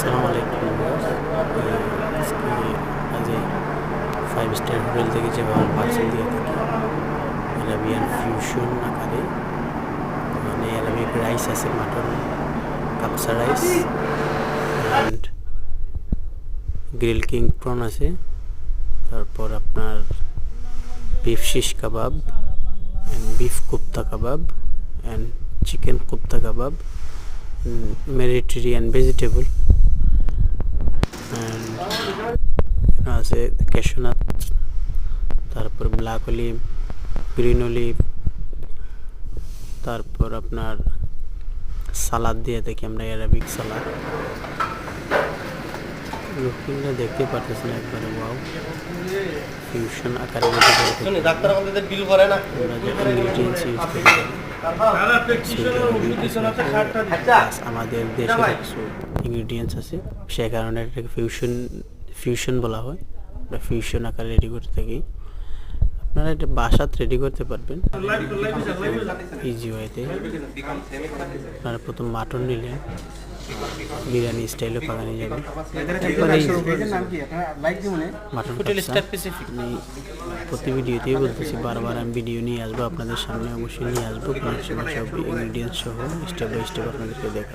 আসসালামু আলাইকুম আজকে আজ 5 স্টার হোটেল থেকে যেভাবে পার্সেল দিয়ে থাকি অ্যারাবিয়ান ফিউশন আকারে, মানে অ্যারাবিক রাইস আছে, mutton kabsa rice and grill king prawn আছে, তারপর আপনার beef shish kebab and beef kofta kebab and chicken kofta kebab, Mediterranean vegetable আছে ক্যাশনাট, তারপর ব্ল্যাক অলিভ, গ্রিন অলিভ, তারপর আপনার সালাদ দিয়ে থাকি আমরা, অ্যারাবিক সালাদ। লুকিংটা দেখতে পারতেছেন একবারে ওয়াও, ফিউশন আকারে ইনগ্রিডিয়েন্টস ইউজ করি আমাদের দেশে কিছু ইনগ্রিডিয়েন্টস আছে, সে কারণে এটাকে ফিউশন বলা হয়। আমরা ফিউশন আকারে রেডি করতে থাকি। আপনারা এটা বাসাতে রেডি করতে পারবেন ইজি ওয়েতে। আপনারা প্রথম মাটন নিলেন, বিরিয়ানি স্টাইলে পাকানো যাবে। মাটন আমি প্রতি ভিডিওতেই বলতেছি, বারবার আমি ভিডিও নিয়ে আসবো আপনাদের সামনে, অবশ্যই নিয়ে আসবো, কোনো সময় সব ইনগ্রিডিয়েন্টস সহ স্টেপ বাই স্টেপ আপনাদেরকে দেখাবো।